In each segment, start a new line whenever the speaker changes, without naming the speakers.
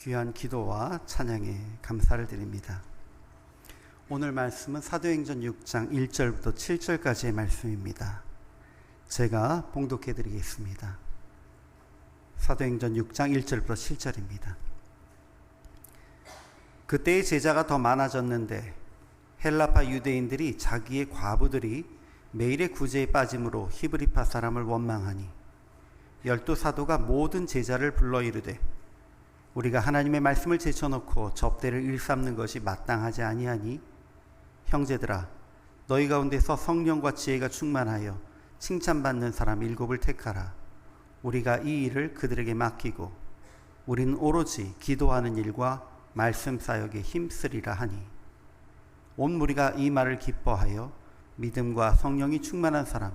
귀한 기도와 찬양에 감사를 드립니다. 오늘 말씀은 사도행전 6장 1절부터 7절까지의 말씀입니다. 제가 봉독해 드리겠습니다. 사도행전 6장 1절부터 7절입니다. 그때의 제자가 더 많아졌는데 헬라파 유대인들이 자기의 과부들이 매일의 구제에 빠짐으로 히브리파 사람을 원망하니 12 사도가 모든 제자를 불러 이르되 우리가 하나님의 말씀을 제쳐놓고 접대를 일삼는 것이 마땅하지 아니하니 형제들아 너희 가운데서 성령과 지혜가 충만하여 칭찬받는 사람 7을 택하라. 우리가 이 일을 그들에게 맡기고 우리는 오로지 기도하는 일과 말씀 사역에 힘쓰리라 하니 온 무리가 이 말을 기뻐하여 믿음과 성령이 충만한 사람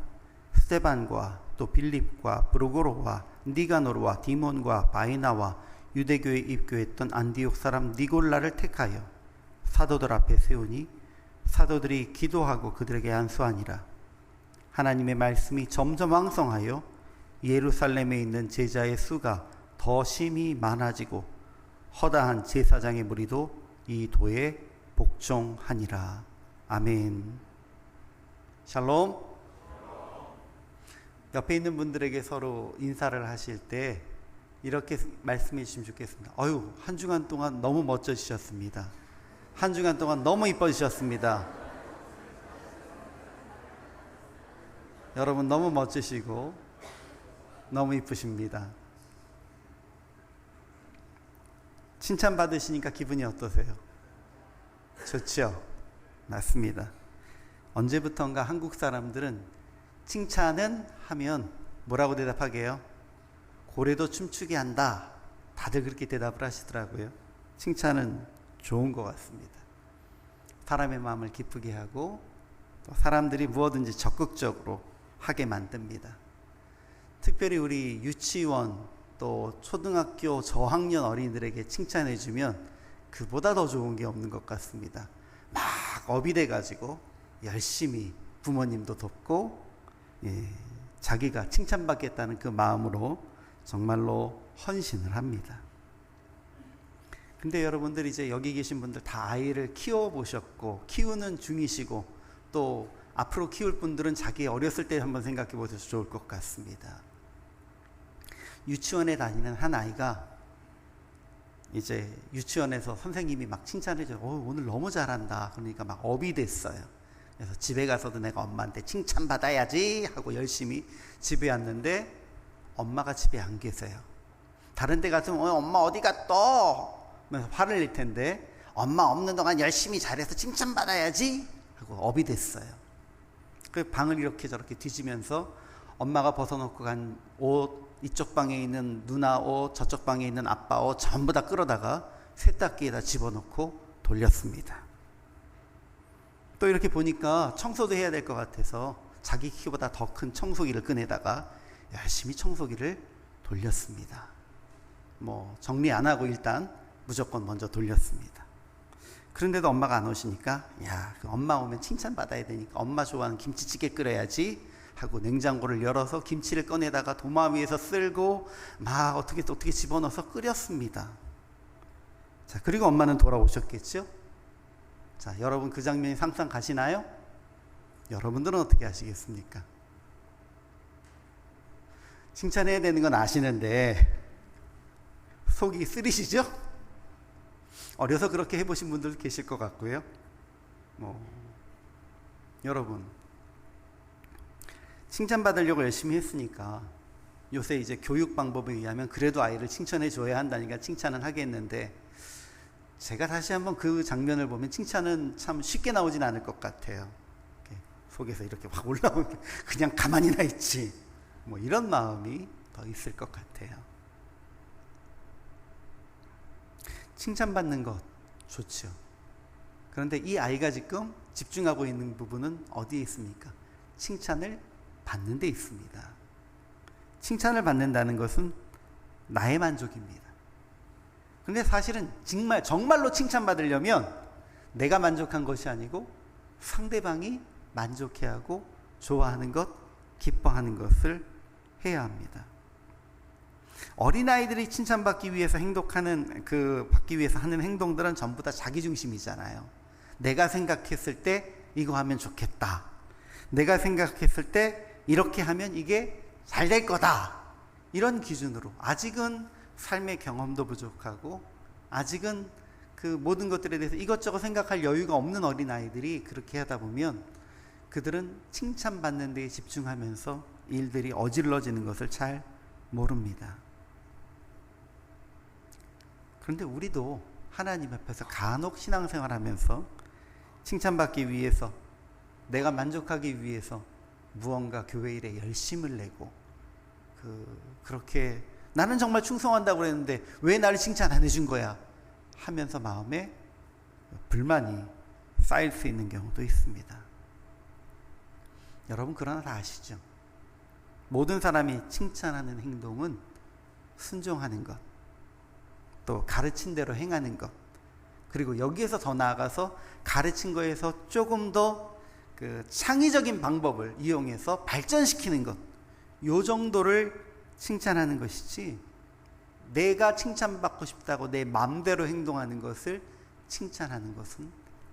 스데반과 또 빌립과 브루고로와 니가노르와 디몬과 바이나와 유대교에 입교했던 안디옥 사람 니골라를 택하여 사도들 앞에 세우니 사도들이 기도하고 그들에게 안수하니라. 하나님의 말씀이 점점 왕성하여 예루살렘에 있는 제자의 수가 더 심히 많아지고 허다한 제사장의 무리도 이 도에 복종하니라. 아멘. 샬롬. 옆에 있는 분들에게 서로 인사를 하실 때 이렇게 말씀해 주시면 좋겠습니다. 한 주간 동안 너무 멋져지셨습니다. 한 주간 동안 너무 이뻐지셨습니다. 여러분 너무 멋지시고 너무 이쁘십니다. 칭찬받으시니까 기분이 어떠세요? 좋죠? 맞습니다. 언제부턴가 한국 사람들은 칭찬은 하면 뭐라고 대답하게요? 고래도 춤추게 한다. 다들 그렇게 대답을 하시더라고요. 칭찬은 좋은 것 같습니다. 사람의 마음을 기쁘게 하고 또 사람들이 무엇든지 적극적으로 하게 만듭니다. 특별히 우리 유치원 또 초등학교 저학년 어린이들에게 칭찬해주면 그보다 더 좋은 게 없는 것 같습니다. 막 업이 돼가지고 열심히 부모님도 돕고 자기가 칭찬받겠다는 그 마음으로 정말로 헌신을 합니다. 근데 여러분들 이제 여기 계신 분들 다 아이를 키워보셨고 키우는 중이시고 또 앞으로 키울 분들은 자기 어렸을 때 한번 생각해 보셔도 좋을 것 같습니다. 유치원에 다니는 한 아이가 이제 유치원에서 선생님이 막 칭찬해줘요. 오늘 너무 잘한다. 그러니까 막 업이 됐어요. 그래서 집에 가서도 내가 엄마한테 칭찬받아야지 하고 열심히 집에 왔는데 엄마가 집에 안 계세요. 다른 데 갔으면 엄마 어디 갔어? 하면서 화를 낼 텐데 엄마 없는 동안 열심히 잘해서 칭찬받아야지 하고 업이 됐어요. 그 방을 이렇게 저렇게 뒤지면서 엄마가 벗어놓고 간 옷, 이쪽 방에 있는 누나 옷, 저쪽 방에 있는 아빠 옷 전부 다 끌어다가 세탁기에다 집어넣고 돌렸습니다. 또 이렇게 보니까 청소도 해야 될 것 같아서 자기 키보다 더 큰 청소기를 꺼내다가 열심히 청소기를 돌렸습니다. 정리 안 하고 일단 무조건 먼저 돌렸습니다. 그런데도 엄마가 안 오시니까 엄마 오면 칭찬받아야 되니까 엄마 좋아하는 김치찌개 끓여야지 하고 냉장고를 열어서 김치를 꺼내다가 도마 위에서 쓸고 막 어떻게 집어넣어서 끓였습니다. 자, 그리고 엄마는 돌아오셨겠죠? 자, 여러분 그 장면이 상상 가시나요? 여러분들은 어떻게 하시겠습니까? 칭찬해야 되는 건 아시는데 속이 쓰리시죠? 어려서 그렇게 해보신 분들 계실 것 같고요. 여러분 칭찬받으려고 열심히 했으니까 요새 이제 교육 방법에 의하면 그래도 아이를 칭찬해 줘야 한다니까 칭찬은 하겠는데 제가 다시 한번 그 장면을 보면 칭찬은 참 쉽게 나오진 않을 것 같아요. 속에서 이렇게 확 올라오면 그냥 가만히나 있지 이런 마음이 더 있을 것 같아요. 칭찬받는 것 좋죠. 그런데 이 아이가 지금 집중하고 있는 부분은 어디에 있습니까? 칭찬을 받는 데 있습니다. 칭찬을 받는다는 것은 나의 만족입니다. 그런데 사실은 정말로 칭찬받으려면 내가 만족한 것이 아니고 상대방이 만족해하고 좋아하는 것, 기뻐하는 것을 해야 합니다. 어린아이들이 칭찬받기 위해서 받기 위해서 하는 행동들은 전부 다 자기중심이잖아요. 내가 생각했을 때 이거 하면 좋겠다. 내가 생각했을 때 이렇게 하면 이게 잘 될 거다. 이런 기준으로 아직은 삶의 경험도 부족하고 아직은 그 모든 것들에 대해서 이것저것 생각할 여유가 없는 어린아이들이 그렇게 하다 보면 그들은 칭찬받는 데에 집중하면서 일들이 어질러지는 것을 잘 모릅니다. 그런데 우리도 하나님 앞에서 간혹 신앙생활하면서 칭찬받기 위해서, 내가 만족하기 위해서 무언가 교회 일에 열심을 내고 그렇게 나는 정말 충성한다고 그랬는데 왜 나를 칭찬 안 해준 거야 하면서 마음에 불만이 쌓일 수 있는 경우도 있습니다. 여러분 그러나 다 아시죠? 모든 사람이 칭찬하는 행동은 순종하는 것, 또 가르친 대로 행하는 것, 그리고 여기에서 더 나아가서 가르친 거에서 조금 더 창의적인 방법을 이용해서 발전시키는 것, 요 정도를 칭찬하는 것이지 내가 칭찬받고 싶다고 내 마음대로 행동하는 것을 칭찬하는 것은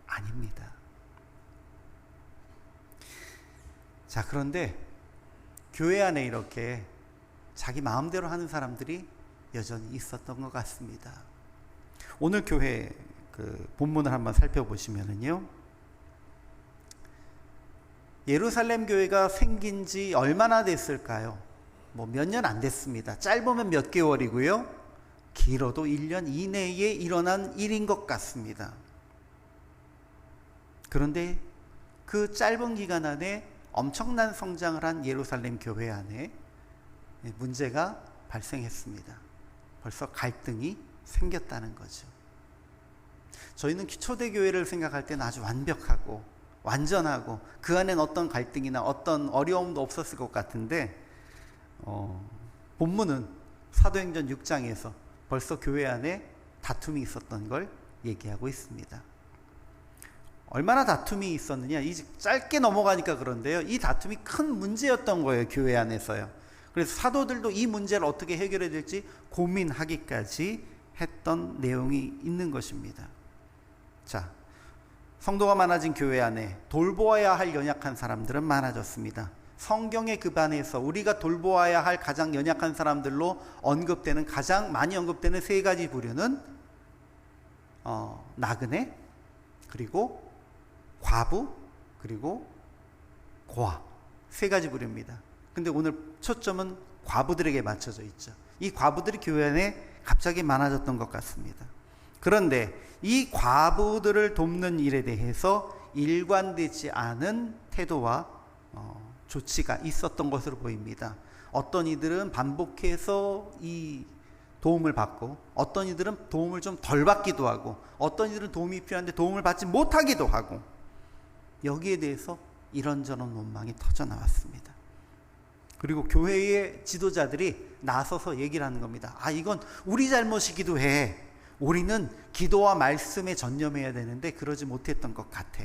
아닙니다. 자, 그런데 교회 안에 이렇게 자기 마음대로 하는 사람들이 여전히 있었던 것 같습니다. 오늘 교회 본문을 한번 살펴보시면은요, 예루살렘 교회가 생긴 지 얼마나 됐을까요? 몇 년 안 됐습니다. 짧으면 몇 개월이고요, 길어도 1년 이내에 일어난 일인 것 같습니다. 그런데 그 짧은 기간 안에 엄청난 성장을 한 예루살렘 교회 안에 문제가 발생했습니다. 벌써 갈등이 생겼다는 거죠. 저희는 초대교회를 생각할 때는 아주 완벽하고 완전하고 그 안엔 어떤 갈등이나 어떤 어려움도 없었을 것 같은데 본문은 사도행전 6장에서 벌써 교회 안에 다툼이 있었던 걸 얘기하고 있습니다. 얼마나 다툼이 있었느냐, 이 짧게 넘어가니까 그런데요, 이 다툼이 큰 문제였던 거예요, 교회 안에서요. 그래서 사도들도 이 문제를 어떻게 해결해야 될지 고민하기까지 했던 내용이 있는 것입니다. 자, 성도가 많아진 교회 안에 돌보아야 할 연약한 사람들은 많아졌습니다. 성경의 그 반에서 우리가 돌보아야 할 가장 연약한 사람들로 가장 많이 언급되는 세 가지 부류는 나그네, 그리고 과부, 그리고 고아, 세 가지 부류입니다. 근데 오늘 초점은 과부들에게 맞춰져 있죠. 이 과부들이 교회 안에 갑자기 많아졌던 것 같습니다. 그런데 이 과부들을 돕는 일에 대해서 일관되지 않은 태도와 조치가 있었던 것으로 보입니다. 어떤 이들은 반복해서 이 도움을 받고, 어떤 이들은 도움을 좀 덜 받기도 하고, 어떤 이들은 도움이 필요한데 도움을 받지 못하기도 하고, 여기에 대해서 이런저런 원망이 터져 나왔습니다. 그리고 교회의 지도자들이 나서서 얘기를 하는 겁니다. 이건 우리 잘못이기도 해. 우리는 기도와 말씀에 전념해야 되는데 그러지 못했던 것 같아.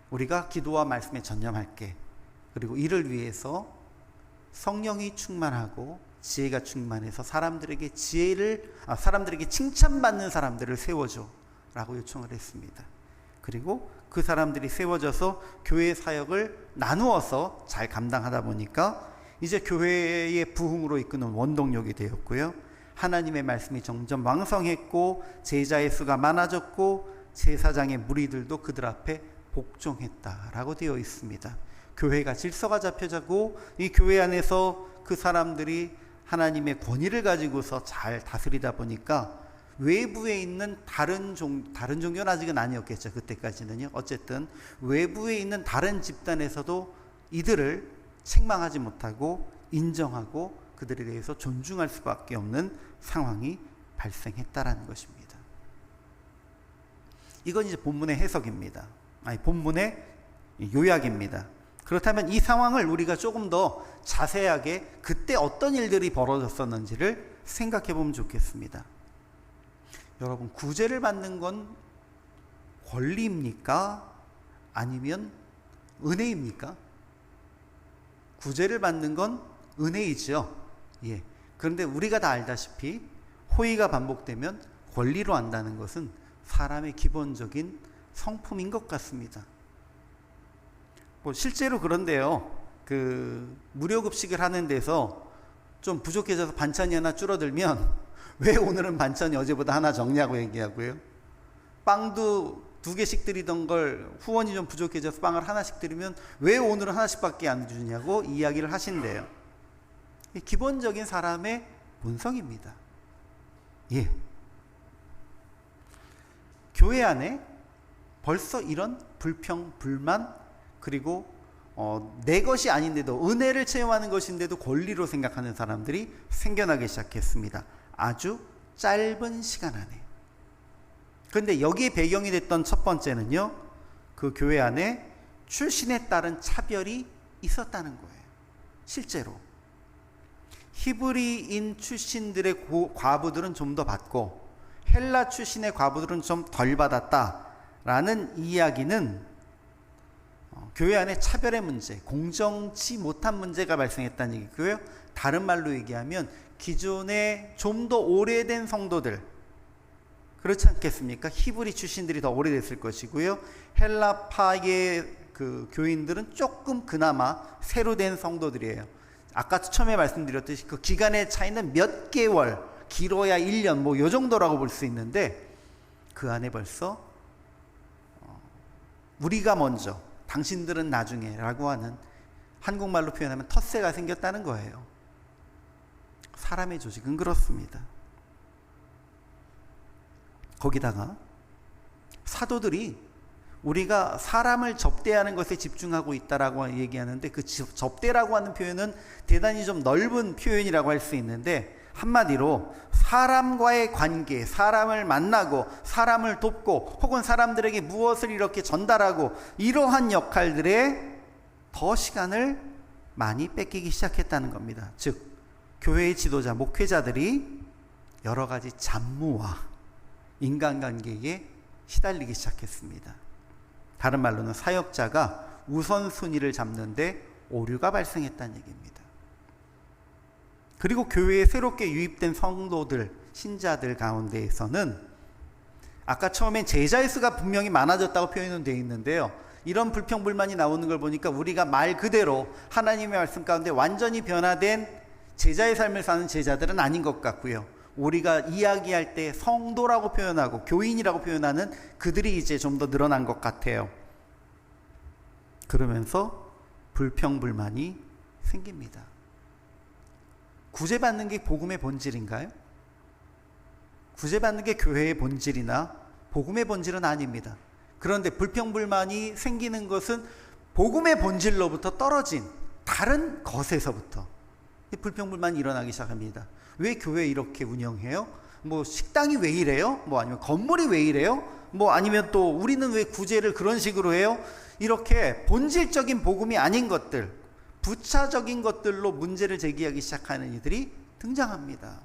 우리가 기도와 말씀에 전념할게. 그리고 이를 위해서 성령이 충만하고 지혜가 충만해서 사람들에게 칭찬받는 사람들을 세워줘 라고 요청을 했습니다. 그리고 그 사람들이 세워져서 교회 사역을 나누어서 잘 감당하다 보니까 이제 교회의 부흥으로 이끄는 원동력이 되었고요, 하나님의 말씀이 점점 왕성했고 제자의 수가 많아졌고 제사장의 무리들도 그들 앞에 복종했다라고 되어 있습니다. 교회가 질서가 잡혀자고 이 교회 안에서 그 사람들이 하나님의 권위를 가지고서 잘 다스리다 보니까 외부에 있는 다른 종교는 아직은 아니었겠죠. 그때까지는요. 어쨌든 외부에 있는 다른 집단에서도 이들을 책망하지 못하고 인정하고 그들에 대해서 존중할 수밖에 없는 상황이 발생했다라는 것입니다. 이건 이제 본문의 해석입니다. 본문의 요약입니다. 그렇다면 이 상황을 우리가 조금 더 자세하게 그때 어떤 일들이 벌어졌었는지를 생각해 보면 좋겠습니다. 여러분, 구제를 받는 건 권리입니까? 아니면 은혜입니까? 구제를 받는 건 은혜이죠. 예. 그런데 우리가 다 알다시피 호의가 반복되면 권리로 안다는 것은 사람의 기본적인 성품인 것 같습니다. 실제로 그런데요, 무료급식을 하는 데서 좀 부족해져서 반찬이 하나 줄어들면 왜 오늘은 반찬이 어제보다 하나 적냐고 얘기하고요. 빵도 2개씩 드리던 걸 후원이 좀 부족해져서 빵을 하나씩 드리면 왜 오늘은 하나씩밖에 안 주냐고 이야기를 하신대요. 기본적인 사람의 본성입니다. 예. 교회 안에 벌써 이런 불평, 불만, 그리고 내 것이 아닌데도 은혜를 체험하는 것인데도 권리로 생각하는 사람들이 생겨나기 시작했습니다. 아주 짧은 시간 안에. 그런데 여기에 배경이 됐던 첫 번째는요, 그 교회 안에 출신에 따른 차별이 있었다는 거예요. 실제로 히브리인 출신들의 과부들은 좀 더 받고 헬라 출신의 과부들은 좀 덜 받았다라는 이야기는 교회 안에 차별의 문제, 공정치 못한 문제가 발생했다는 얘기고요. 다른 말로 얘기하면 기존에 좀 더 오래된 성도들, 그렇지 않겠습니까? 히브리 출신들이 더 오래됐을 것이고요. 헬라파의 그 교인들은 조금 그나마 새로 된 성도들이에요. 아까 처음에 말씀드렸듯이 그 기간의 차이는 몇 개월, 길어야 1년 뭐 요 정도라고 볼 수 있는데, 그 안에 벌써 우리가 먼저 당신들은 나중에 라고 하는, 한국말로 표현하면 텃세가 생겼다는 거예요. 사람의 조직은 그렇습니다. 거기다가 사도들이 우리가 사람을 접대하는 것에 집중하고 있다라고 얘기하는데, 그 접대라고 하는 표현은 대단히 좀 넓은 표현이라고 할 수 있는데, 한마디로 사람과의 관계, 사람을 만나고 사람을 돕고 혹은 사람들에게 무엇을 이렇게 전달하고, 이러한 역할들에 더 시간을 많이 뺏기기 시작했다는 겁니다. 즉 교회의 지도자, 목회자들이 여러 가지 잡무와 인간관계에 시달리기 시작했습니다. 다른 말로는 사역자가 우선순위를 잡는데 오류가 발생했다는 얘기입니다. 그리고 교회에 새롭게 유입된 성도들, 신자들 가운데에서는 아까 처음엔 제자의 수가 분명히 많아졌다고 표현은 되어 있는데요, 이런 불평불만이 나오는 걸 보니까 우리가 말 그대로 하나님의 말씀 가운데 완전히 변화된 제자의 삶을 사는 제자들은 아닌 것 같고요. 우리가 이야기할 때 성도라고 표현하고 교인이라고 표현하는 그들이 이제 좀 더 늘어난 것 같아요. 그러면서 불평불만이 생깁니다. 구제받는 게 복음의 본질인가요? 구제받는 게 교회의 본질이나 복음의 본질은 아닙니다. 그런데 불평불만이 생기는 것은 복음의 본질로부터 떨어진 다른 것에서부터 불평불만이 일어나기 시작합니다. 왜 교회 이렇게 운영해요? 뭐 식당이 왜 이래요? 뭐 아니면 건물이 왜 이래요? 뭐 아니면 또 우리는 왜 구제를 그런 식으로 해요? 이렇게 본질적인 복음이 아닌 것들, 부차적인 것들로 문제를 제기하기 시작하는 이들이 등장합니다.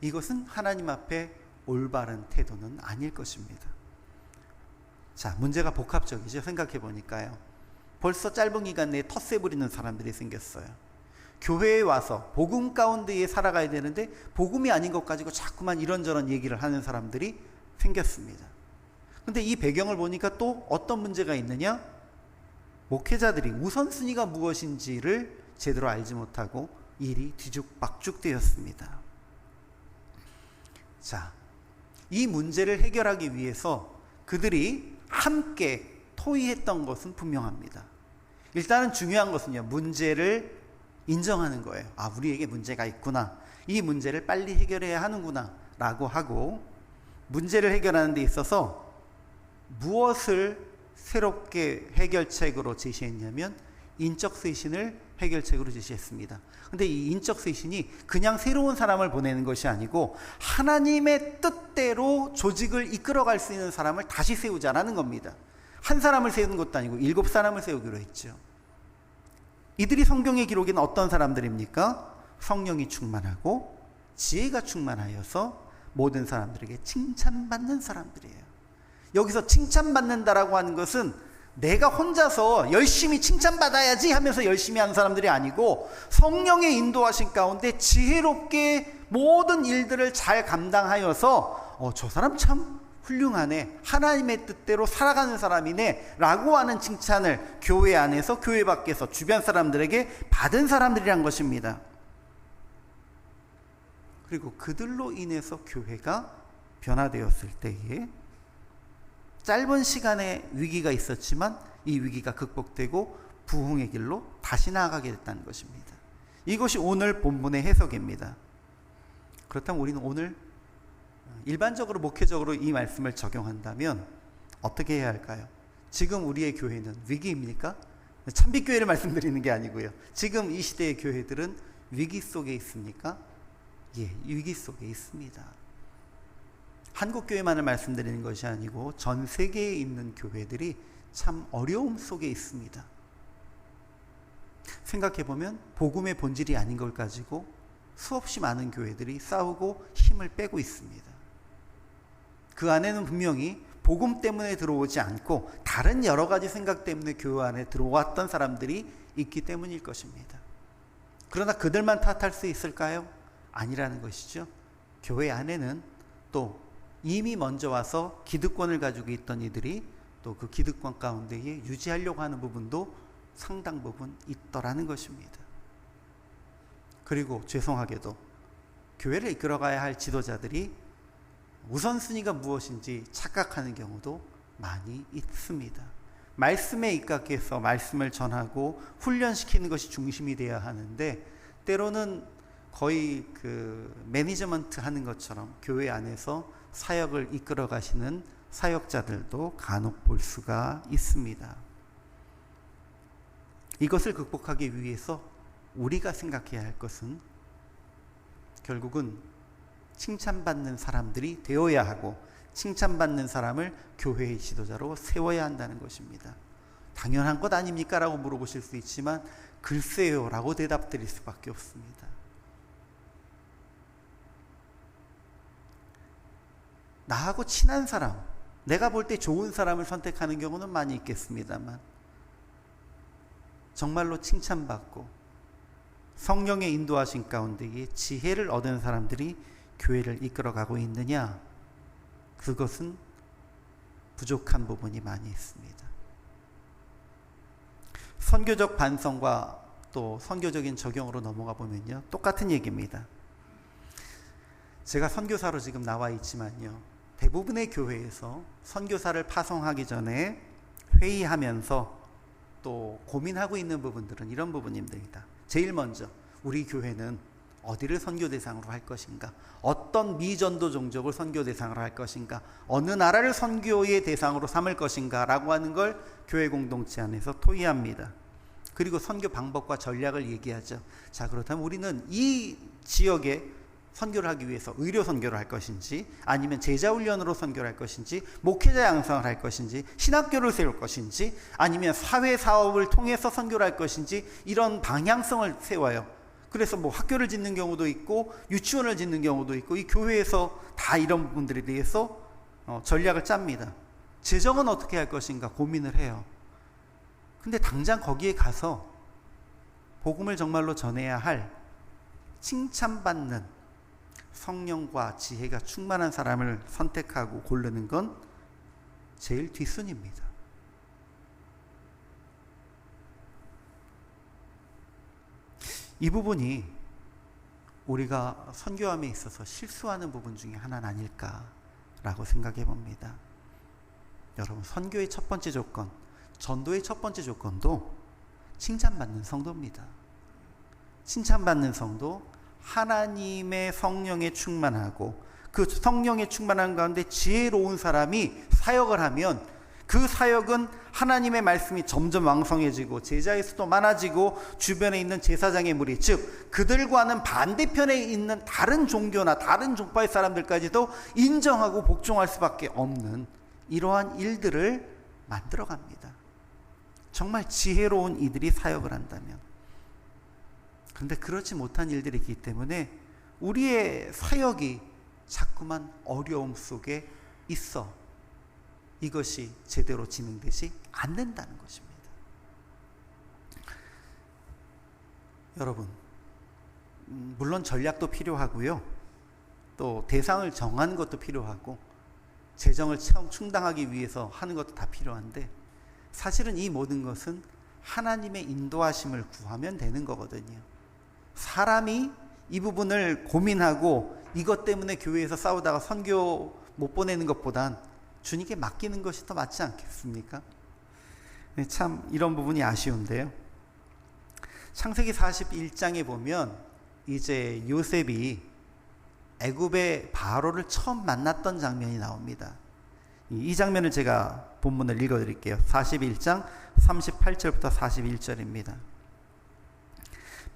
이것은 하나님 앞에 올바른 태도는 아닐 것입니다. 자, 문제가 복합적이죠. 생각해 보니까요. 벌써 짧은 기간 내에 텃세 부리는 사람들이 생겼어요. 교회에 와서 복음 가운데에 살아가야 되는데 복음이 아닌 것 가지고 자꾸만 이런저런 얘기를 하는 사람들이 생겼습니다. 근데 이 배경을 보니까 또 어떤 문제가 있느냐? 목회자들이 우선순위가 무엇인지를 제대로 알지 못하고 일이 뒤죽박죽 되었습니다. 자, 이 문제를 해결하기 위해서 그들이 함께 토의했던 것은 분명합니다. 일단은 중요한 것은요, 문제를 인정하는 거예요. 아, 우리에게 문제가 있구나. 이 문제를 빨리 해결해야 하는구나 라고 하고, 문제를 해결하는 데 있어서 무엇을 새롭게 해결책으로 제시했냐면 인적 쇄신을 해결책으로 제시했습니다. 근데 이 인적 쇄신이 그냥 새로운 사람을 보내는 것이 아니고 하나님의 뜻대로 조직을 이끌어갈 수 있는 사람을 다시 세우자라는 겁니다. 한 사람을 세우는 것도 아니고 7사람을 세우기로 했죠. 이들이 성경의 기록에는 어떤 사람들입니까? 성령이 충만하고 지혜가 충만하여서 모든 사람들에게 칭찬받는 사람들이에요. 여기서 칭찬받는다라고 하는 것은 내가 혼자서 열심히 칭찬받아야지 하면서 열심히 하는 사람들이 아니고 성령의 인도하신 가운데 지혜롭게 모든 일들을 잘 감당하여서 저 사람 참 훌륭하네, 하나님의 뜻대로 살아가는 사람이네 라고 하는 칭찬을 교회 안에서 교회 밖에서 주변 사람들에게 받은 사람들이란 것입니다. 그리고 그들로 인해서 교회가 변화되었을 때에 짧은 시간에 위기가 있었지만 이 위기가 극복되고 부흥의 길로 다시 나아가게 됐다는 것입니다. 이것이 오늘 본문의 해석입니다. 그렇다면 우리는 오늘 일반적으로 목회적으로 이 말씀을 적용한다면 어떻게 해야 할까요? 지금 우리의 교회는 위기입니까? 참빛교회를 말씀드리는 게 아니고요. 지금 이 시대의 교회들은 위기 속에 있습니까? 예, 위기 속에 있습니다. 한국교회만을 말씀드리는 것이 아니고 전 세계에 있는 교회들이 참 어려움 속에 있습니다. 생각해보면 복음의 본질이 아닌 걸 가지고 수없이 많은 교회들이 싸우고 힘을 빼고 있습니다. 그 안에는 분명히 복음 때문에 들어오지 않고 다른 여러 가지 생각 때문에 교회 안에 들어왔던 사람들이 있기 때문일 것입니다. 그러나 그들만 탓할 수 있을까요? 아니라는 것이죠. 교회 안에는 또 이미 먼저 와서 기득권을 가지고 있던 이들이 또 그 기득권 가운데에 유지하려고 하는 부분도 상당 부분 있더라는 것입니다. 그리고 죄송하게도 교회를 이끌어가야 할 지도자들이 우선순위가 무엇인지 착각하는 경우도 많이 있습니다. 말씀에 입각해서 말씀을 전하고 훈련시키는 것이 중심이 되어야 하는데 때로는 거의 그 매니저먼트 하는 것처럼 교회 안에서 사역을 이끌어 가시는 사역자들도 간혹 볼 수가 있습니다. 이것을 극복하기 위해서 우리가 생각해야 할 것은 결국은 칭찬받는 사람들이 되어야 하고 칭찬받는 사람을 교회의 지도자로 세워야 한다는 것입니다. 당연한 것 아닙니까? 라고 물어보실 수 있지만 글쎄요 라고 대답드릴 수밖에 없습니다. 나하고 친한 사람, 내가 볼 때 좋은 사람을 선택하는 경우는 많이 있겠습니다만 정말로 칭찬받고 성령의 인도하신 가운데에 지혜를 얻은 사람들이 교회를 이끌어가고 있느냐? 그것은 부족한 부분이 많이 있습니다. 선교적 반성과 또 선교적인 적용으로 넘어가 보면요, 똑같은 얘기입니다. 제가 선교사로 지금 나와 있지만요, 대부분의 교회에서 선교사를 파송하기 전에 회의하면서 또 고민하고 있는 부분들은 이런 부분입니다. 제일 먼저 우리 교회는 어디를 선교 대상으로 할 것인가, 어떤 미전도 종족을 선교 대상으로 할 것인가, 어느 나라를 선교의 대상으로 삼을 것인가 라고 하는 걸 교회 공동체 안에서 토의합니다. 그리고 선교 방법과 전략을 얘기하죠. 자, 그렇다면 우리는 이 지역에 선교를 하기 위해서 의료 선교를 할 것인지, 아니면 제자 훈련으로 선교를 할 것인지, 목회자 양성을 할 것인지, 신학교를 세울 것인지, 아니면 사회 사업을 통해서 선교를 할 것인지, 이런 방향성을 세워요. 그래서 뭐 학교를 짓는 경우도 있고 유치원을 짓는 경우도 있고 이 교회에서 다 이런 부분들에 대해서 전략을 짭니다. 재정은 어떻게 할 것인가 고민을 해요. 근데 당장 거기에 가서 복음을 정말로 전해야 할 칭찬받는 성령과 지혜가 충만한 사람을 선택하고 고르는 건 제일 뒷순입니다. 이 부분이 우리가 선교함에 있어서 실수하는 부분 중에 하나는 아닐까라고 생각해 봅니다. 여러분, 선교의 첫 번째 조건, 전도의 첫 번째 조건도 칭찬받는 성도입니다. 칭찬받는 성도, 하나님의 성령에 충만하고 그 성령에 충만한 가운데 지혜로운 사람이 사역을 하면 그 사역은 하나님의 말씀이 점점 왕성해지고 제자의 수도 많아지고 주변에 있는 제사장의 무리, 즉 그들과는 반대편에 있는 다른 종교나 다른 종파의 사람들까지도 인정하고 복종할 수밖에 없는 이러한 일들을 만들어갑니다. 정말 지혜로운 이들이 사역을 한다면. 그런데 그렇지 못한 일들이 있기 때문에 우리의 사역이 자꾸만 어려움 속에 있어 이것이 제대로 진행되지 않는다는 것입니다. 여러분, 물론 전략도 필요하고요, 또 대상을 정하는 것도 필요하고 재정을 충당하기 위해서 하는 것도 다 필요한데, 사실은 이 모든 것은 하나님의 인도하심을 구하면 되는 거거든요. 사람이 이 부분을 고민하고 이것 때문에 교회에서 싸우다가 선교 못 보내는 것보단 주님께 맡기는 것이 더 맞지 않겠습니까? 참 이런 부분이 아쉬운데요. 창세기 41장에 보면 이제 요셉이 애굽의 바로를 처음 만났던 장면이 나옵니다. 이 장면을 제가 본문을 읽어드릴게요. 41장 38절부터 41절입니다.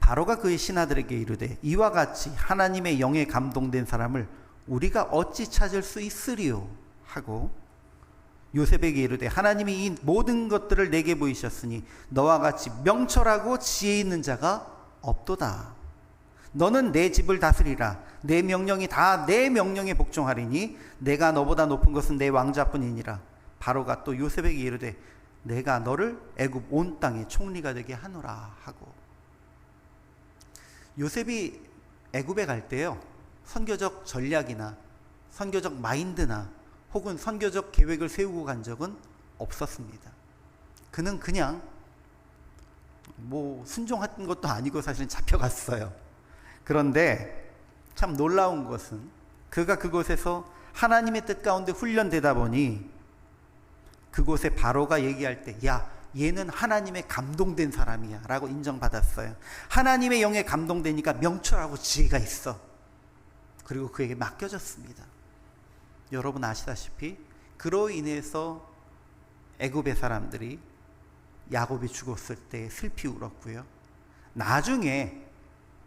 바로가 그의 신하들에게 이르되 이와 같이 하나님의 영에 감동된 사람을 우리가 어찌 찾을 수 있으리요 하고, 요셉에게 이르되 하나님이 이 모든 것들을 내게 보이셨으니 너와 같이 명철하고 지혜 있는 자가 없도다. 너는 내 집을 다스리라. 내 명령이 다 내 명령에 복종하리니 내가 너보다 높은 것은 내 왕자뿐이니라. 바로가 또 요셉에게 이르되 내가 너를 애굽 온 땅의 총리가 되게 하노라 하고. 요셉이 애굽에 갈 때요, 선교적 전략이나 선교적 마인드나 혹은 선교적 계획을 세우고 간 적은 없었습니다. 그는 그냥 순종한 것도 아니고 사실은 잡혀갔어요. 그런데 참 놀라운 것은 그가 그곳에서 하나님의 뜻 가운데 훈련되다 보니 그곳에 바로가 얘기할 때, 야, 얘는 하나님의 감동된 사람이야 라고 인정받았어요. 하나님의 영에 감동되니까 명철하고 지혜가 있어. 그리고 그에게 맡겨졌습니다. 여러분 아시다시피 그로 인해서 애굽의 사람들이 야곱이 죽었을 때 슬피 울었고요, 나중에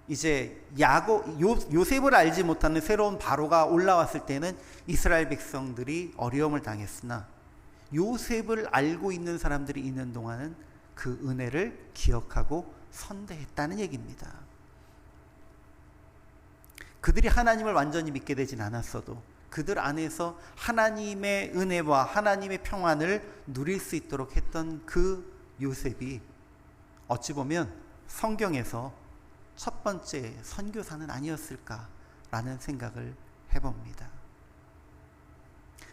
이제 요셉을 알지 못하는 새로운 바로가 올라왔을 때는 이스라엘 백성들이 어려움을 당했으나 요셉을 알고 있는 사람들이 있는 동안은 그 은혜를 기억하고 선대했다는 얘기입니다. 그들이 하나님을 완전히 믿게 되진 않았어도 그들 안에서 하나님의 은혜와 하나님의 평안을 누릴 수 있도록 했던 그 요셉이 어찌 보면 성경에서 첫 번째 선교사는 아니었을까라는 생각을 해봅니다.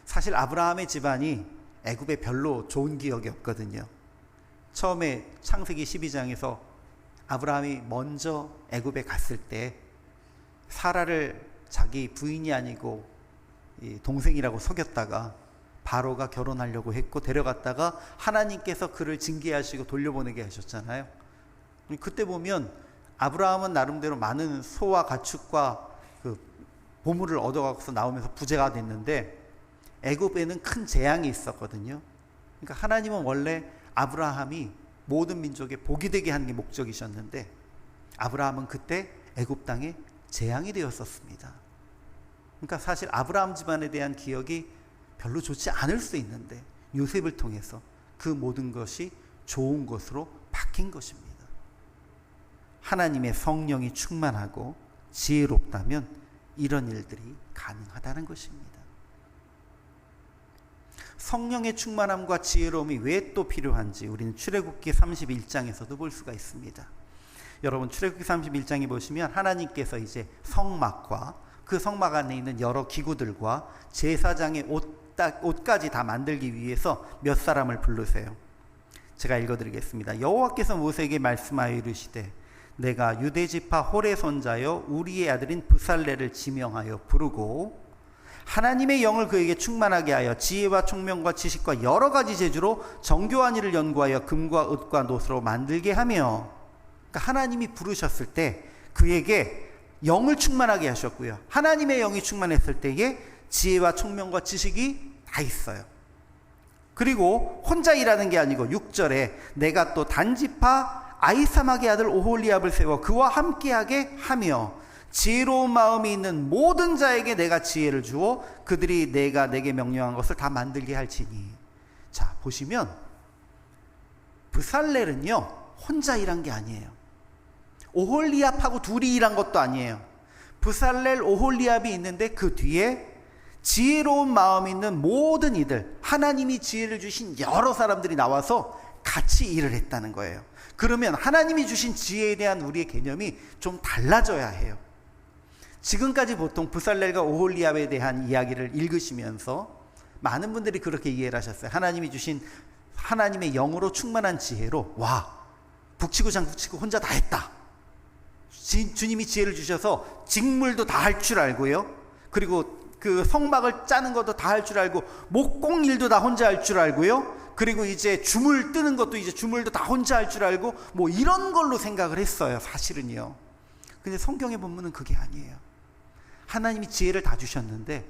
사실 아브라함의 집안이 애굽에 별로 좋은 기억이 없거든요. 처음에 창세기 12장에서 아브라함이 먼저 애굽에 갔을 때 사라를 자기 부인이 아니고 동생이라고 속였다가 바로가 결혼하려고 했고 데려갔다가 하나님께서 그를 징계하시고 돌려보내게 하셨잖아요. 그때 보면 아브라함은 나름대로 많은 소와 가축과 그 보물을 얻어가서 나오면서 부자가 됐는데 애굽에는 큰 재앙이 있었거든요. 그러니까 하나님은 원래 아브라함이 모든 민족에 복이 되게 하는 게 목적이셨는데 아브라함은 그때 애굽 땅에 재앙이 되었었습니다. 그러니까 사실 아브라함 집안에 대한 기억이 별로 좋지 않을 수 있는데 요셉을 통해서 그 모든 것이 좋은 것으로 바뀐 것입니다. 하나님의 성령이 충만하고 지혜롭다면 이런 일들이 가능하다는 것입니다. 성령의 충만함과 지혜로움이 왜 또 필요한지 우리는 출애굽기 31장에서도 볼 수가 있습니다. 여러분 출애굽기 31장에 보시면 하나님께서 이제 성막과 그 성막 안에 있는 여러 기구들과 제사장의 옷까지 다 만들기 위해서 몇 사람을 부르세요. 제가 읽어드리겠습니다. 여호와께서 모세에게 말씀하여 이르시되 내가 유대지파 홀의 손자여 우리의 아들인 브살레를 지명하여 부르고 하나님의 영을 그에게 충만하게 하여 지혜와 총명과 지식과 여러 가지 재주로 정교한 일을 연구하여 금과 은과 노스로 만들게 하며, 그러니까 하나님이 부르셨을 때 그에게 영을 충만하게 하셨고요, 하나님의 영이 충만했을 때에 지혜와 총명과 지식이 다 있어요. 그리고 혼자 일하는 게 아니고 6절에 내가 또 단지파 아히사막의 아들 오홀리압을 세워 그와 함께하게 하며 지혜로운 마음이 있는 모든 자에게 내가 지혜를 주어 그들이 내가 내게 명령한 것을 다 만들게 할지니. 자 보시면 브살렐은요 혼자 일한 게 아니에요. 오홀리압하고 둘이 일한 것도 아니에요. 브살렐 오홀리압이 있는데 그 뒤에 지혜로운 마음이 있는 모든 이들, 하나님이 지혜를 주신 여러 사람들이 나와서 같이 일을 했다는 거예요. 그러면 하나님이 주신 지혜에 대한 우리의 개념이 좀 달라져야 해요. 지금까지 보통 브살렐과 오홀리압에 대한 이야기를 읽으시면서 많은 분들이 그렇게 이해를 하셨어요. 하나님이 주신 하나님의 영으로 충만한 지혜로 북치고 장구치고 혼자 다 했다. 주님이 지혜를 주셔서 직물도 다 할 줄 알고요. 그리고 그 성막을 짜는 것도 다 할 줄 알고 목공 일도 다 혼자 할 줄 알고요. 그리고 이제 주물 뜨는 것도 이제 주물도 다 혼자 할 줄 알고 뭐 이런 걸로 생각을 했어요. 사실은요. 근데 성경의 본문은 그게 아니에요. 하나님이 지혜를 다 주셨는데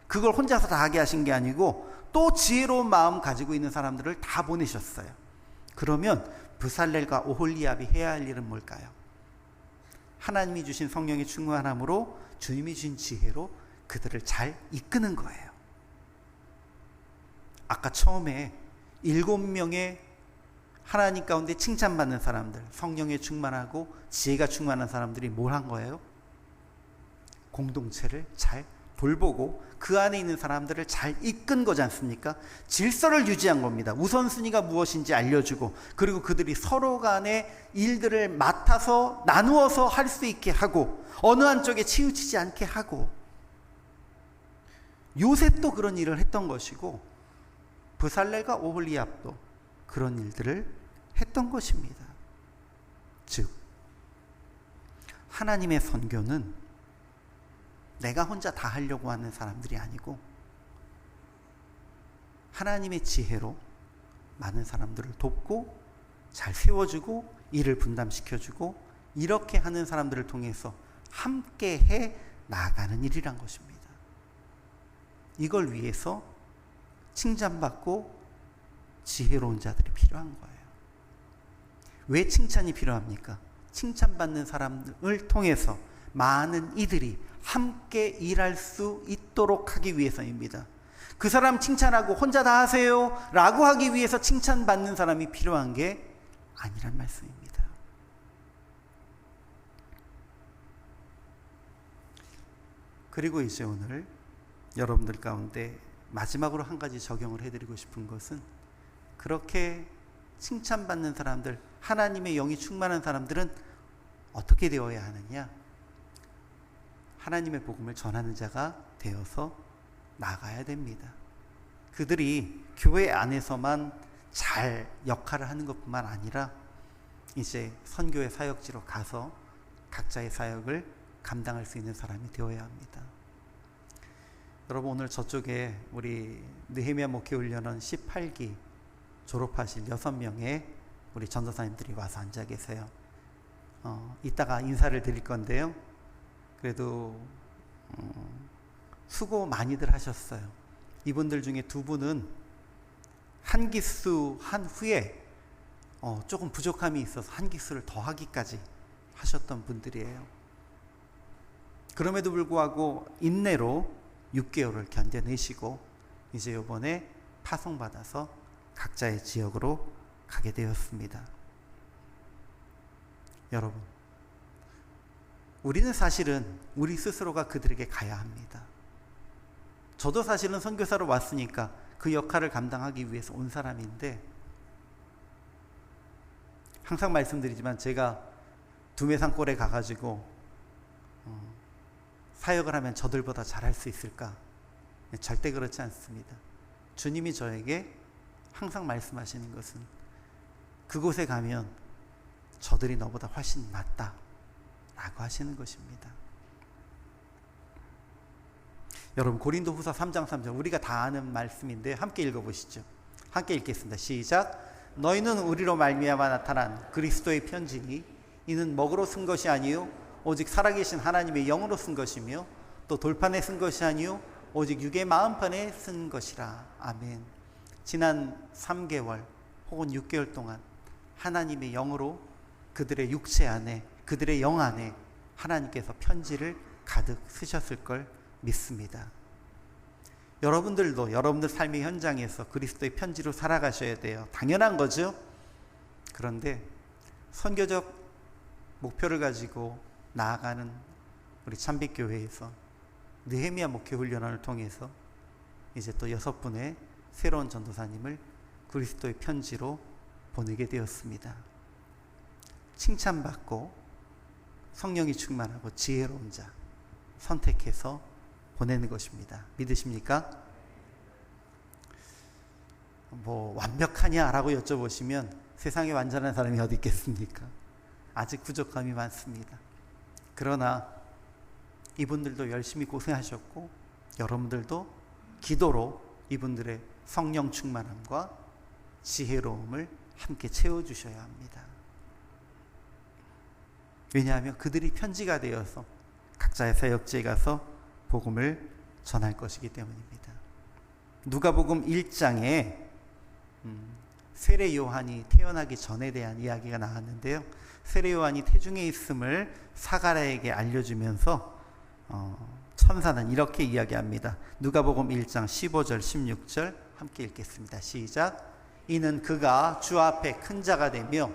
그걸 혼자서 다 하게 하신 게 아니고 또 지혜로운 마음 가지고 있는 사람들을 다 보내셨어요. 그러면 브살렐과 오홀리압이 해야 할 일은 뭘까요? 하나님이 주신 성령의 충만함으로 주님이 주신 지혜로 그들을 잘 이끄는 거예요. 아까 처음에 7명의 하나님 가운데 칭찬받는 사람들, 성령에 충만하고 지혜가 충만한 사람들이 뭘 한 거예요? 공동체를 잘 돌보고 그 안에 있는 사람들을 잘 이끈 거지 않습니까? 질서를 유지한 겁니다. 우선순위가 무엇인지 알려주고, 그리고 그들이 서로 간의 일들을 맡아서 나누어서 할 수 있게 하고, 어느 한쪽에 치우치지 않게 하고. 요셉도 그런 일을 했던 것이고 브살렐과 오홀리압도 그런 일들을 했던 것입니다. 즉 하나님의 선교는 내가 혼자 다 하려고 하는 사람들이 아니고 하나님의 지혜로 많은 사람들을 돕고 잘 세워주고 일을 분담시켜주고 이렇게 하는 사람들을 통해서 함께 해 나아가는 일이란 것입니다. 이걸 위해서 칭찬받고 지혜로운 자들이 필요한 거예요. 왜 칭찬이 필요합니까? 칭찬받는 사람을 통해서 많은 이들이 함께 일할 수 있도록 하기 위해서입니다. 그 사람 칭찬하고 혼자 다 하세요 라고 하기 위해서 칭찬받는 사람이 필요한 게 아니란 말씀입니다. 그리고 이제 오늘 여러분들 가운데 마지막으로 한 가지 적용을 해드리고 싶은 것은, 그렇게 칭찬받는 사람들, 하나님의 영이 충만한 사람들은 어떻게 되어야 하느냐? 하나님의 복음을 전하는 자가 되어서 나가야 됩니다. 그들이 교회 안에서만 잘 역할을 하는 것뿐만 아니라 이제 선교의 사역지로 가서 각자의 사역을 감당할 수 있는 사람이 되어야 합니다. 여러분, 오늘 저쪽에 우리 느헤미야 목회훈련원 18기 졸업하실 6명의 우리 전도사님들이 와서 앉아 계세요. 이따가 인사를 드릴 건데요. 그래도 수고 많이들 하셨어요. 이분들 중에 2분은 한 기수 한 후에 조금 부족함이 있어서 한 기수를 더 하기까지 하셨던 분들이에요. 그럼에도 불구하고 인내로 6개월을 견뎌내시고 이제 이번에 파송받아서 각자의 지역으로 가게 되었습니다. 여러분, 우리는 사실은 우리 스스로가 그들에게 가야 합니다. 저도 사실은 선교사로 왔으니까 그 역할을 감당하기 위해서 온 사람인데, 항상 말씀드리지만 제가 두메산골에 가가지고 사역을 하면 저들보다 잘할 수 있을까? 절대 그렇지 않습니다. 주님이 저에게 항상 말씀하시는 것은 그곳에 가면 저들이 너보다 훨씬 낫다 라고 하시는 것입니다. 여러분, 고린도 후서 3장 3절 우리가 다 아는 말씀인데 함께 읽어보시죠. 함께 읽겠습니다. 시작. 너희는 우리로 말미암아 나타난 그리스도의 편지니 이는 먹으로 쓴 것이 아니요 오직 살아계신 하나님의 영으로 쓴 것이며 또 돌판에 쓴 것이 아니요 오직 육의 마음판에 쓴 것이라. 아멘. 지난 3개월 혹은 6개월 동안 하나님의 영으로 그들의 육체 안에, 그들의 영 안에 하나님께서 편지를 가득 쓰셨을 걸 믿습니다. 여러분들도 여러분들 삶의 현장에서 그리스도의 편지로 살아가셔야 돼요. 당연한 거죠. 그런데 선교적 목표를 가지고 나아가는 우리 참빛교회에서 느헤미야 목회훈련원을 통해서 이제 또 6분의 새로운 전도사님을 그리스도의 편지로 보내게 되었습니다. 칭찬받고 성령이 충만하고 지혜로운 자 선택해서 보내는 것입니다. 믿으십니까? 뭐 완벽하냐라고 여쭤보시면 세상에 완전한 사람이 어디 있겠습니까? 아직 부족함이 많습니다. 그러나 이분들도 열심히 고생하셨고 여러분들도 기도로 이분들의 성령 충만함과 지혜로움을 함께 채워주셔야 합니다. 왜냐하면 그들이 편지가 되어서 각자의 사역지에 가서 복음을 전할 것이기 때문입니다. 누가복음 1장에 세례 요한이 태어나기 전에 대한 이야기가 나왔는데요. 세례 요한이 태중에 있음을 사가랴에게 알려주면서 천사는 이렇게 이야기합니다. 누가복음 1장 15절 16절 함께 읽겠습니다. 시작. 이는 그가 주 앞에 큰 자가 되며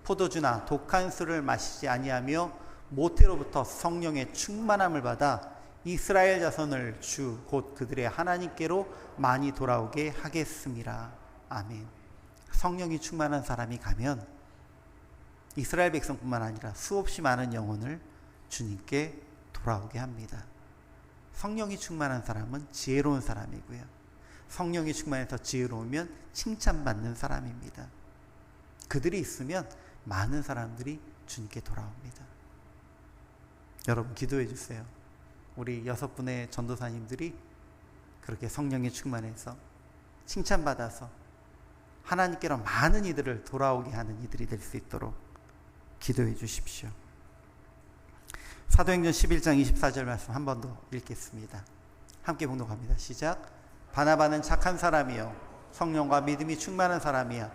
포도주나 독한 술을 마시지 아니하며 모태로부터 성령의 충만함을 받아 이스라엘 자손을 주 곧 그들의 하나님께로 많이 돌아오게 하겠습니다. 아멘. 성령이 충만한 사람이 가면 이스라엘 백성뿐만 아니라 수없이 많은 영혼을 주님께 돌아오게 합니다. 성령이 충만한 사람은 지혜로운 사람이고요. 성령이 충만해서 지혜로우면 칭찬받는 사람입니다. 그들이 있으면 많은 사람들이 주님께 돌아옵니다. 여러분 기도해 주세요. 우리 6분의 전도사님들이 그렇게 성령이 충만해서 칭찬받아서 하나님께로 많은 이들을 돌아오게 하는 이들이 될 수 있도록 기도해 주십시오. 사도행전 11장 24절 말씀 한 번 더 읽겠습니다. 함께 봉독합니다. 시작. 바나바는 착한 사람이요 성령과 믿음이 충만한 사람이야.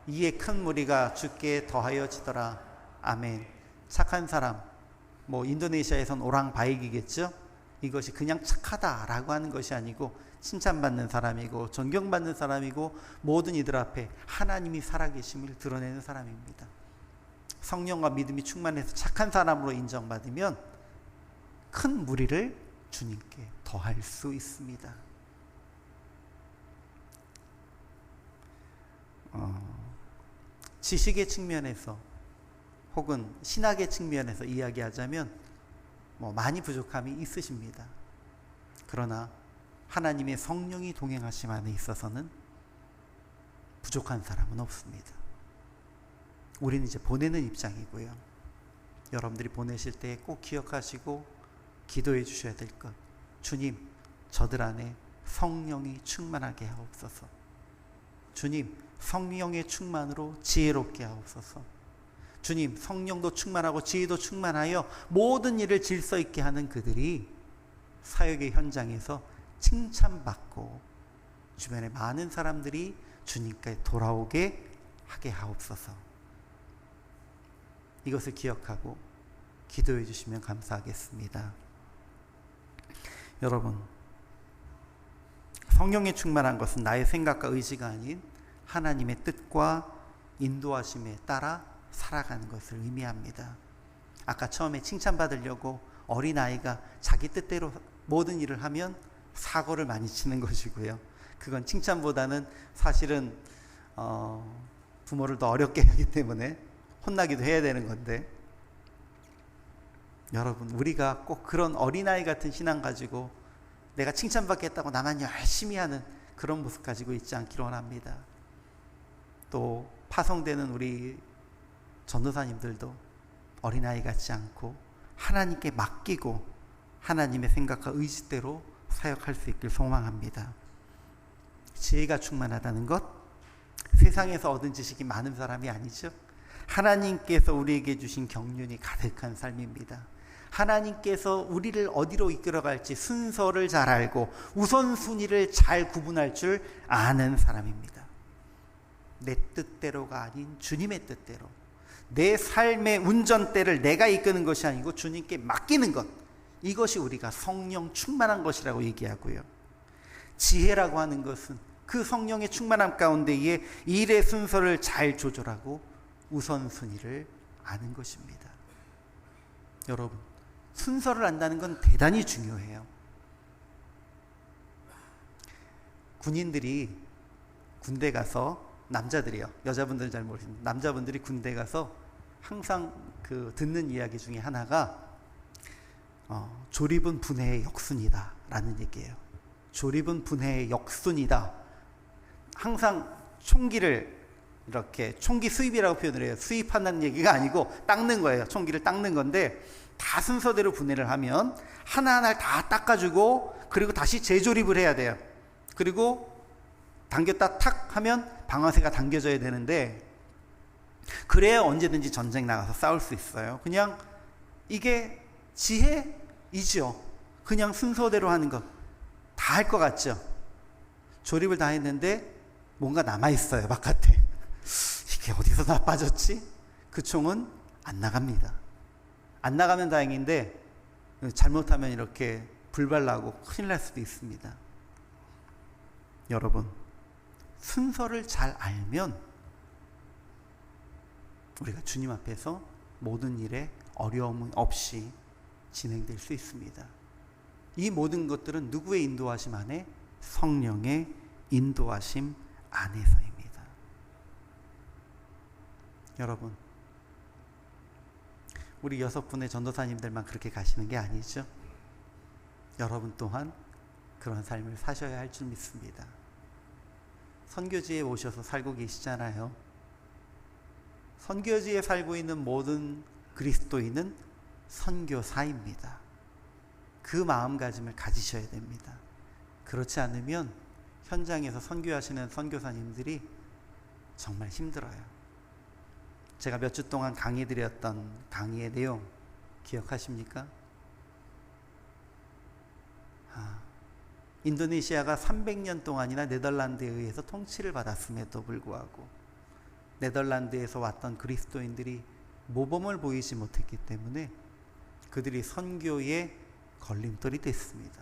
이에 큰 무리가 주께 더하여지더라. 아멘. 착한 사람, 뭐 인도네시아에선 오랑바이기겠죠. 이것이 그냥 착하다라고 하는 것이 아니고 칭찬받는 사람이고 존경받는 사람이고 모든 이들 앞에 하나님이 살아계심을 드러내는 사람입니다. 성령과 믿음이 충만해서 착한 사람으로 인정받으면 큰 무리를 주님께 더할 수 있습니다. 지식의 측면에서 혹은 신학의 측면에서 이야기하자면 많이 부족함이 있으십니다. 그러나 하나님의 성령이 동행하심 안에 있어서는 부족한 사람은 없습니다. 우리는 이제 보내는 입장이고요. 여러분들이 보내실 때 꼭 기억하시고 기도해 주셔야 될 것. 주님, 저들 안에 성령이 충만하게 하옵소서. 주님, 성령의 충만으로 지혜롭게 하옵소서. 주님, 성령도 충만하고 지혜도 충만하여 모든 일을 질서 있게 하는 그들이 사역의 현장에서 칭찬받고 주변에 많은 사람들이 주님께 돌아오게 하게 하옵소서. 이것을 기억하고 기도해 주시면 감사하겠습니다. 여러분, 성령에 충만한 것은 나의 생각과 의지가 아닌 하나님의 뜻과 인도하심에 따라 살아가는 것을 의미합니다. 아까 처음에 칭찬받으려고 어린아이가 자기 뜻대로 모든 일을 하면 사고를 많이 치는 것이고요. 그건 칭찬보다는 사실은 부모를 더 어렵게 하기 때문에 혼나기도 해야 되는 건데, 여러분, 우리가 꼭 그런 어린아이 같은 신앙 가지고 내가 칭찬받겠다고 나만 열심히 하는 그런 모습 가지고 있지 않기를 원합니다. 또 파송되는 우리 전도사님들도 어린아이 같지 않고 하나님께 맡기고 하나님의 생각과 의지대로 사역할 수 있길 소망합니다. 지혜가 충만하다는 것, 세상에서 얻은 지식이 많은 사람이 아니죠. 하나님께서 우리에게 주신 경륜이 가득한 삶입니다. 하나님께서 우리를 어디로 이끌어갈지 순서를 잘 알고 우선순위를 잘 구분할 줄 아는 사람입니다. 내 뜻대로가 아닌 주님의 뜻대로, 내 삶의 운전대를 내가 이끄는 것이 아니고 주님께 맡기는 것, 이것이 우리가 성령 충만한 것이라고 얘기하고요. 지혜라고 하는 것은 그 성령의 충만함 가운데에 일의 순서를 잘 조절하고 우선순위를 아는 것입니다. 여러분, 순서를 안다는 건 대단히 중요해요. 군인들이 군대 가서, 남자들이요, 여자분들은 잘 모르시는데 남자분들이 군대 가서 항상 그 듣는 이야기 중에 하나가 조립은 분해의 역순이다 라는 얘기예요. 조립은 분해의 역순이다. 항상 총기를 이렇게, 총기 수입이라고 표현을 해요. 수입한다는 얘기가 아니고 닦는 거예요. 총기를 닦는 건데, 다 순서대로 분해를 하면 하나하나를 다 닦아주고, 그리고 다시 재조립을 해야 돼요. 그리고 당겼다 탁 하면 방아쇠가 당겨져야 되는데, 그래야 언제든지 전쟁 나가서 싸울 수 있어요. 그냥 이게 지혜이죠. 그냥 순서대로 하는 것 다 할 것 같죠. 조립을 다 했는데 뭔가 남아있어요, 바깥에. 이게 어디서 다 빠졌지? 그 총은 안 나갑니다. 안 나가면 다행인데 잘못하면 이렇게 불발나고 큰일 날 수도 있습니다. 여러분, 순서를 잘 알면 우리가 주님 앞에서 모든 일에 어려움 없이 진행될 수 있습니다. 이 모든 것들은 누구의 인도하심 안에? 성령의 인도하심 안에서입니다. 여러분, 우리 6분의 전도사님들만 그렇게 가시는 게 아니죠. 여러분 또한 그런 삶을 사셔야 할 줄 믿습니다. 선교지에 오셔서 살고 계시잖아요. 선교지에 살고 있는 모든 그리스도인은 선교사입니다. 그 마음가짐을 가지셔야 됩니다. 그렇지 않으면 현장에서 선교하시는 선교사님들이 정말 힘들어요. 제가 몇 주 동안 강의드렸던 강의의 내용 기억하십니까? 인도네시아가 300년 동안이나 네덜란드에 의해서 통치를 받았음에도 불구하고 네덜란드에서 왔던 그리스도인들이 모범을 보이지 못했기 때문에 그들이 선교의 걸림돌이 됐습니다.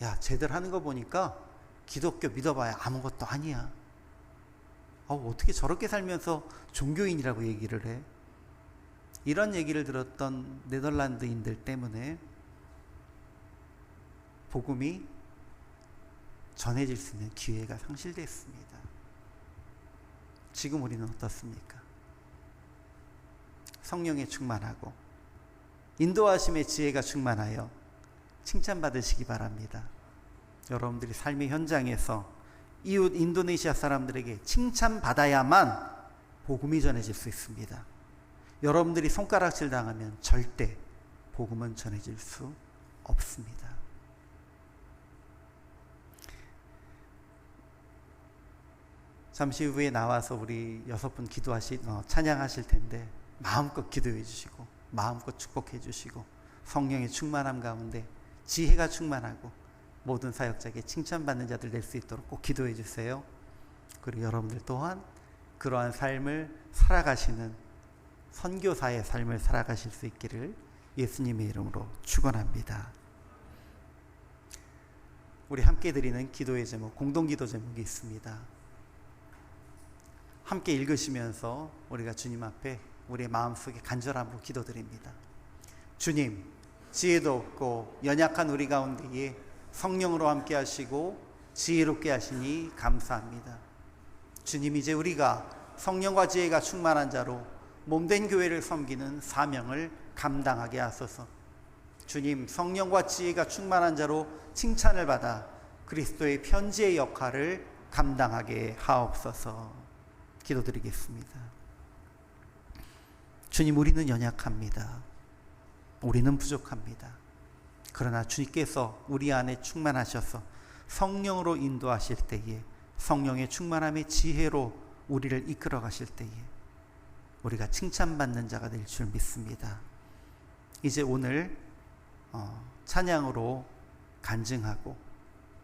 야, 쟤들 하는 거 보니까 기독교 믿어봐야 아무것도 아니야. 어떻게 저렇게 살면서 종교인이라고 얘기를 해? 이런 얘기를 들었던 네덜란드인들 때문에 복음이 전해질 수 있는 기회가 상실됐습니다. 지금 우리는 어떻습니까? 성령에 충만하고 인도하심의 지혜가 충만하여 칭찬받으시기 바랍니다. 여러분들이 삶의 현장에서 이웃 인도네시아 사람들에게 칭찬받아야만 복음이 전해질 수 있습니다. 여러분들이 손가락질 당하면 절대 복음은 전해질 수 없습니다. 잠시 후에 나와서 우리 6분 찬양하실 텐데 마음껏 기도해 주시고 마음껏 축복해 주시고 성령의 충만함 가운데 지혜가 충만하고 모든 사역자에게 칭찬받는 자들 될 수 있도록 꼭 기도해 주세요. 그리고 여러분들 또한 그러한 삶을 살아가시는 선교사의 삶을 살아가실 수 있기를 예수님의 이름으로 축원합니다. 우리 함께 드리는 기도의 제목, 공동기도 제목이 있습니다. 함께 읽으시면서 우리가 주님 앞에 우리의 마음속에 간절함으로 기도드립니다. 주님, 지혜도 없고 연약한 우리 가운데에 성령으로 함께 하시고 지혜롭게 하시니 감사합니다. 주님, 이제 우리가 성령과 지혜가 충만한 자로 몸된 교회를 섬기는 사명을 감당하게 하소서. 주님, 성령과 지혜가 충만한 자로 칭찬을 받아 그리스도의 편지의 역할을 감당하게 하옵소서. 기도드리겠습니다. 주님, 우리는 연약합니다. 우리는 부족합니다. 그러나 주님께서 우리 안에 충만하셔서 성령으로 인도하실 때에 성령의 충만함의 지혜로 우리를 이끌어 가실 때에 우리가 칭찬받는 자가 될 줄 믿습니다. 이제 오늘 찬양으로 간증하고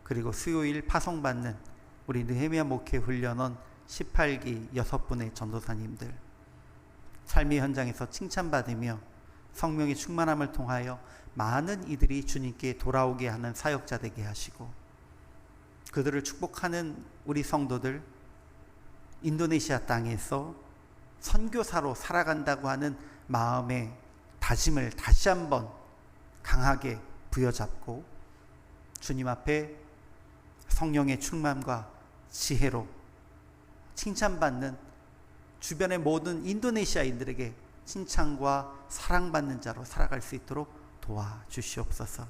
그리고 수요일 파송받는 우리 느헤미야 목회 훈련원 18기 6분의 전도사님들 삶의 현장에서 칭찬받으며 성령의 충만함을 통하여 많은 이들이 주님께 돌아오게 하는 사역자 되게 하시고 그들을 축복하는 우리 성도들 인도네시아 땅에서 선교사로 살아간다고 하는 마음의 다짐을 다시 한번 강하게 부여잡고 주님 앞에 성령의 충만과 지혜로 칭찬받는 주변의 모든 인도네시아인들에게 칭찬과 사랑받는 자로 살아갈 수 있도록 도와주시옵소서.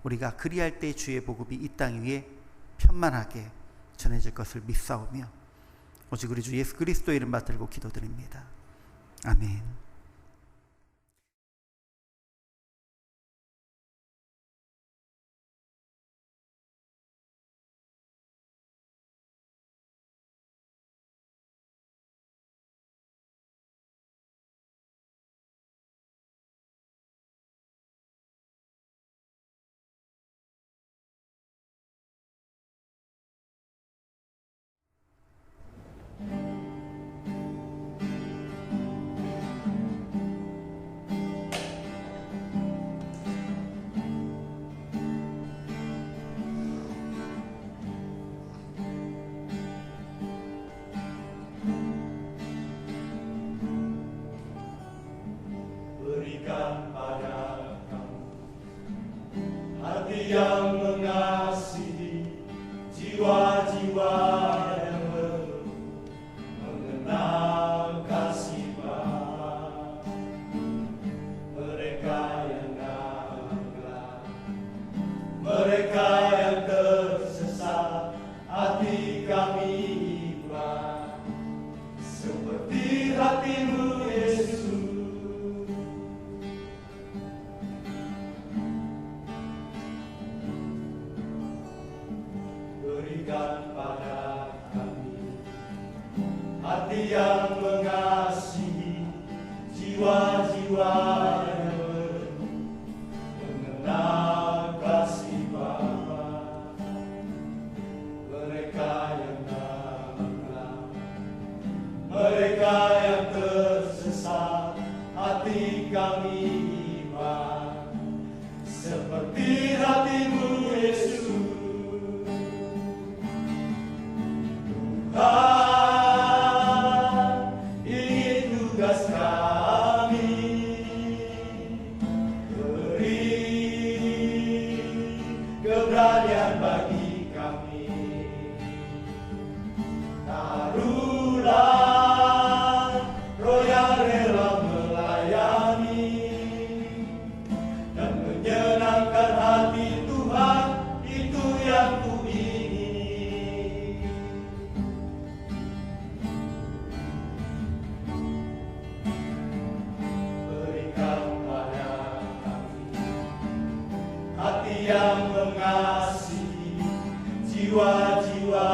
우리가 그리할 때 주의 복음이 이 땅 위에 편만하게 전해질 것을 믿사오며 오직 우리 주 예수 그리스도의 이름 받들고 기도드립니다. 아멘.
yang mengasihi jiwa-jiwa yang belum mengenal kasih Bapa. Mereka yang gagal, mereka yang tersesat, hati kami iba seperti hatimu Yesus. Berikan pada kami hati yang mengasihi jiwa-jiwa yang belum mengenal kasih Bapa. Mereka yang gagal, mereka yang tersesat, hati kami iba seperti hatimu Yesus. Ini tugas kami, beri keberanian bagi kami. Taruhlah roh yang rela melayani dan menyenangkan hati Tuhan, itu yang ku ingin. Hati yang mengasihi jiwa-jiwa